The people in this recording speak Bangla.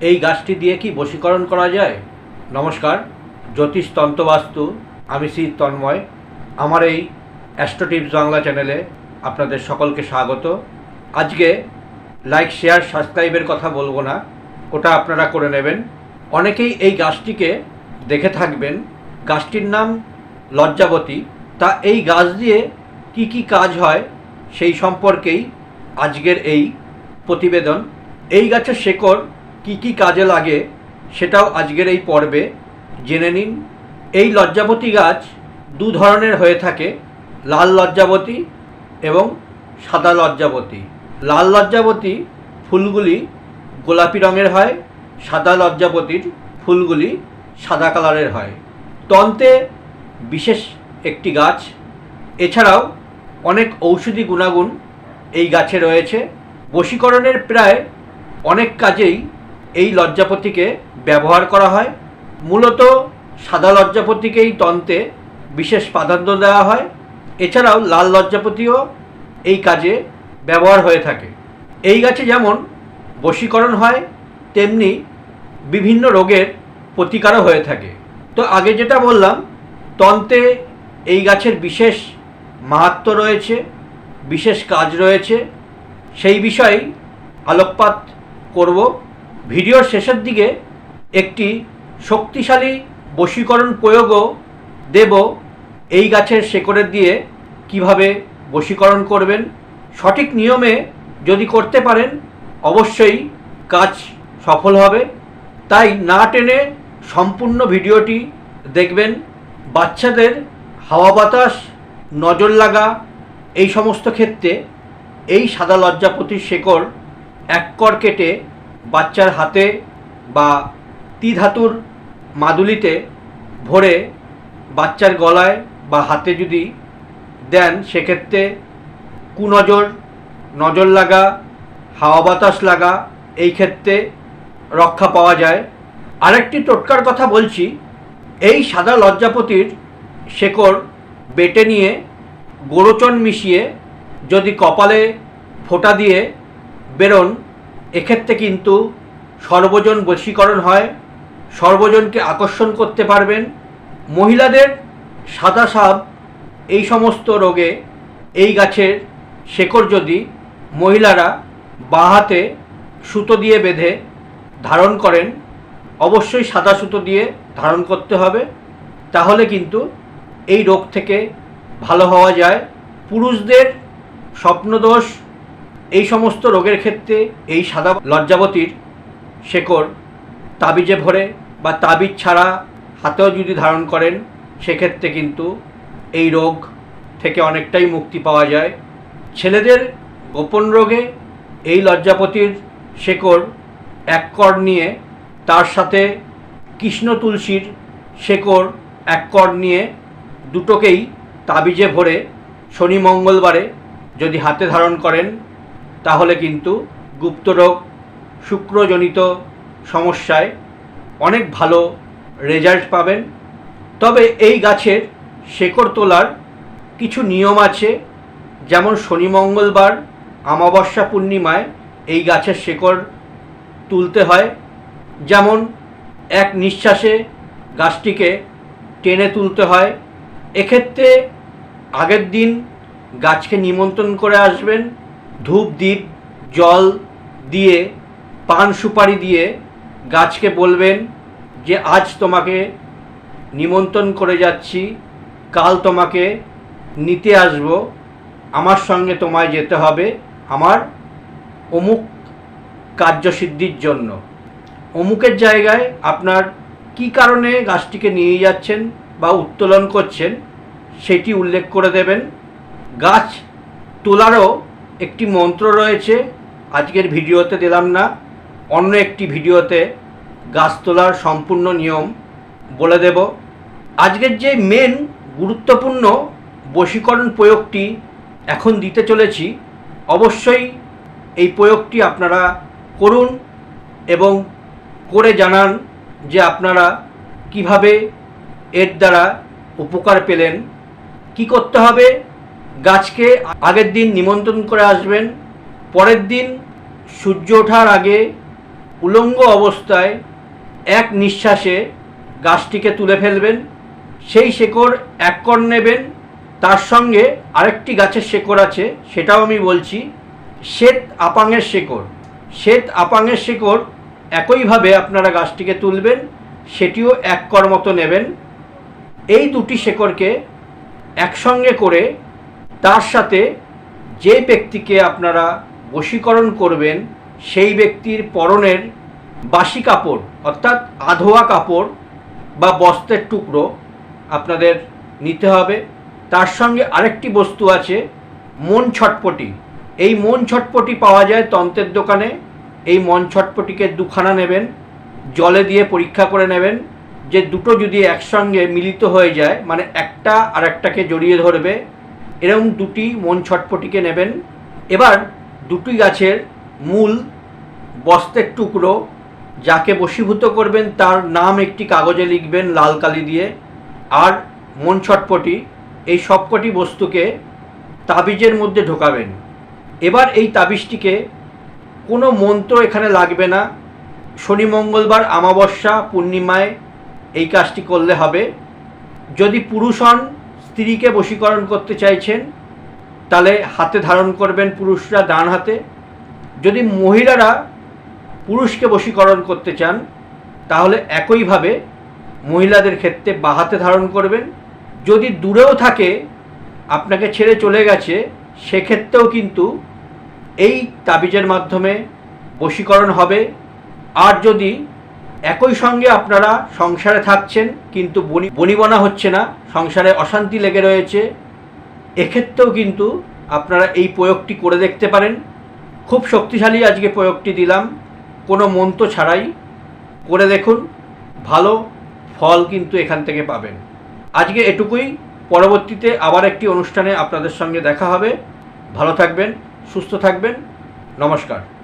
এই গাছটি দিয়ে কি বশীকরণ করা যায়? নমস্কার, জ্যোতিষ তন্ত্রবাস্তু, আমি শ্রী তন্ময়। আমার এই অ্যাস্ট্রো টিপস বাংলা চ্যানেলে আপনাদের সকলকে স্বাগত। আজকে লাইক, শেয়ার, সাবস্ক্রাইবের কথা বলবো না, ওটা আপনারা করে নেবেন। অনেকেই এই গাছটিকে দেখে থাকবেন। গাছটির নাম লজ্জাবতী। তা এই গাছ দিয়ে কি কি কাজ হয় সেই সম্পর্কেই আজকের এই প্রতিবেদন। এই গাছের শেকড় কি কি কাজে লাগে সেটাও আজকের এই পর্বে জেনে নিন। এই লজ্জাবতী গাছ দু ধরনের হয়ে থাকে, লাল লজ্জাবতী এবং সাদা লজ্জাবতী। লাল লজ্জাবতী ফুলগুলি গোলাপি রঙের হয়, সাদা লজ্জাবতীর ফুলগুলি সাদা কালারের হয়। তন্ত্রে বিশেষ একটি গাছ। এছাড়াও অনেক ঔষধি গুণাগুণ এই গাছে রয়েছে। বশীকরণের প্রায় অনেক কাজেই এই লজ্জাপতিকে ব্যবহার করা হয়। মূলত সাদা লজ্জাপতিকেই তন্ত্রে বিশেষ প্রাধান্য দেওয়া হয়। এছাড়াও লাল লজ্জাপতিও এই কাজে ব্যবহার হয়ে থাকে। এই গাছে যেমন বশীকরণ হয়, তেমনি বিভিন্ন রোগের প্রতিকারও হয়ে থাকে। তো আগে যেটা বললাম, তন্ত্রে এই গাছের বিশেষ মাহাত্ম্য রয়েছে, বিশেষ কাজ রয়েছে, সেই বিষয়ে আলোকপাত করব। ভিডিওর শেষের দিকে একটি শক্তিশালী বশীকরণ প্রয়োগও দেব। এই গাছের শেকড়ের দিয়ে কিভাবে বশীকরণ করবেন, সঠিক নিয়মে যদি করতে পারেন অবশ্যই কাজ সফল হবে। তাই না টেনে সম্পূর্ণ ভিডিওটি দেখবেন। বাচ্চাদের হাওয়া বাতাস, নজর লাগা, এই সমস্ত ক্ষেত্রে এই সাদা লজ্জাপতির শেকড় এক কর কেটে বাচ্চার হাতে বা ধাতুর মাদুলিতে ভরে বাচ্চার গলায় বা হাতে যদি দেন, সেক্ষেত্রে কুনজর, নজর লাগা, হাওয়া বাতাস লাগা, এই ক্ষেত্রে রক্ষা পাওয়া যায়। আরেকটি টোটকার কথা বলছি। এই সাদা লজ্জাপতির শেকড় বেটে নিয়ে গোরচন মিশিয়ে যদি কপালে ফোঁটা দিয়ে বেরোন, এক্ষেত্রে কিন্তু সর্বজন বশীকরণ হয়, সর্বজনকে আকর্ষণ করতে পারবেন। মহিলাদের সাদা সাপ, এই সমস্ত রোগে এই গাছের শেকড় যদি মহিলারা বাঁ হাতে সুতো দিয়ে বেঁধে ধারণ করেন, অবশ্যই সাদা সুতো দিয়ে ধারণ করতে হবে, তাহলে কিন্তু এই রোগ থেকে ভালো হওয়া যায়। পুরুষদের স্বপ্নদোষ, এই সমস্ত রোগের ক্ষেত্রে এই সাদা লজ্জাবতীর শেকড় তাবিজে ভরে বা তাবিজ ছাড়া হাতেও যদি ধারণ করেন, সেক্ষেত্রে কিন্তু এই রোগ থেকে অনেকটাই মুক্তি পাওয়া যায়। ছেলেদের গোপন রোগে এই লজ্জাপতির শেকড় এক কর নিয়ে তার সাথে কৃষ্ণ তুলসীর শেকড় এক কর নিয়ে দুটোকেই তাবিজে ভরে শনি মঙ্গলবারে যদি হাতে ধারণ করেন, তাহলে কিন্তু গুপ্তরোগ, শুক্রজনিত সমস্যায় অনেক ভালো রেজাল্ট পাবেন। তবে এই গাছের শেকড় তোলার কিছু নিয়ম আছে। যেমন শনি মঙ্গলবার, অমাবস্যা, পূর্ণিমায় এই গাছের শেকড় তুলতে হয়। যেমন এক নিঃশ্বাসে গাছটিকে টেনে তুলতে হয়। এক্ষেত্রে আগের দিন গাছকে নিমন্ত্রণ করে আসবেন। ধূপ, দ্বীপ, জল দিয়ে, পান সুপারি দিয়ে গাছকে বলবেন যে আজ তোমাকে নিমন্ত্রণ করে যাচ্ছি, কাল তোমাকে নিতে আসব, আমার সঙ্গে তোমায় যেতে হবে আমার অমুক কার্যসিদ্ধির জন্য। অমুকের জায়গায় আপনার কি কারণে গাছটিকে নিয়ে যাচ্ছেন বা উত্তোলন করছেন সেটি উল্লেখ করে দেবেন। গাছ তোলারও একটি মন্ত্র রয়েছে, আজকের ভিডিওতে দিলাম না, অন্য একটি ভিডিওতে গাছ তোলার সম্পূর্ণ নিয়ম বলে দেব। আজকের যে মেন গুরুত্বপূর্ণ বশীকরণ প্রয়োগটি এখন দিতে চলেছি, অবশ্যই এই প্রয়োগটি আপনারা করুন এবং করে জানান যে আপনারা কিভাবে এর দ্বারা উপকার পেলেন। কি করতে হবে? গাছকে আগের দিন নিমন্ত্রণ করে আসবেন। পরের দিন সূর্য ওঠার আগে উলঙ্গ অবস্থায় এক নিঃশ্বাসে গাছটিকে তুলে ফেলবেন। সেই শেকড় এক কর নেবেন, তার সঙ্গে আরেকটি গাছের শেকড় আছে, সেটাও আমি বলছি, শ্বেত আপাঙের শেকড়। শ্বেত আপাঙের শেকড় একইভাবে আপনারা গাছটিকে তুলবেন, সেটিও এক কর মতো নেবেন। এই দুটি শেকড়কে একসঙ্গে করে তার সাথে যে ব্যক্তিকে আপনারা বশীকরণ করবেন সেই ব্যক্তির পরনের বাসি কাপড় অর্থাৎ আধোয়া কাপড় বা বস্ত্রের টুকরো আপনাদের নিতে হবে। তার সঙ্গে আরেকটি বস্তু আছে, মন ছটপটি। এই মন ছটপটি পাওয়া যায় তন্ত্রের দোকানে। এই মন ছটপটিকে দুখানা নেবেন, জলে দিয়ে পরীক্ষা করে নেবেন যে দুটো যদি একসঙ্গে মিলিত হয়ে যায়, মানে একটা আর একটাকে জড়িয়ে ধরবে, এরকম দুটি মন ছটপটিকে নেবেন। এবার দুটি গাছের মূল, বস্ত্রের টুকরো, যাকে বশীভূত করবেন তার নাম একটি কাগজে লিখবেন লাল কালি দিয়ে, আর মন ছটপটি, এই সবকটি বস্তুকে তাবিজের মধ্যে ঢোকাবেন। এবার এই তাবিজটিকে কোনো মন্ত্র এখানে লাগবে না। শনি, মঙ্গলবার, অমাবস্যা, পূর্ণিমায় এই কাজটি করলে হবে। যদি পুরুষ হন, স্ত্রীকে বশীকরণ করতে চাইছেন, তাহলে হাতে ধারণ করবেন পুরুষরা, ডান হাতে। যদি মহিলারা পুরুষকে বশীকরণ করতে চান, তাহলে একইভাবে মহিলাদের ক্ষেত্রে বাঁ হাতে ধারণ করবেন। যদি দূরেও থাকে, আপনাকে ছেড়ে চলে গেছে, সেক্ষেত্রেও কিন্তু এই তাবিজের মাধ্যমে বশীকরণ হবে। আর যদি একই সঙ্গে আপনারা সংসারে থাকছেন কিন্তু বনিবনা হচ্ছে না, সংসারে অশান্তি লেগে রয়েছে, এক্ষেত্রেও কিন্তু আপনারা এই প্রয়োগটি করে দেখতে পারেন। খুব শক্তিশালী আজকে প্রয়োগটি দিলাম, কোনো মন্ত্র ছাড়াই। করে দেখুন, ভালো ফল কিন্তু এখান থেকে পাবেন। আজকে এটুকুই। পরবর্তীতে আবার একটি অনুষ্ঠানে আপনাদের সঙ্গে দেখা হবে। ভালো থাকবেন, সুস্থ থাকবেন। নমস্কার।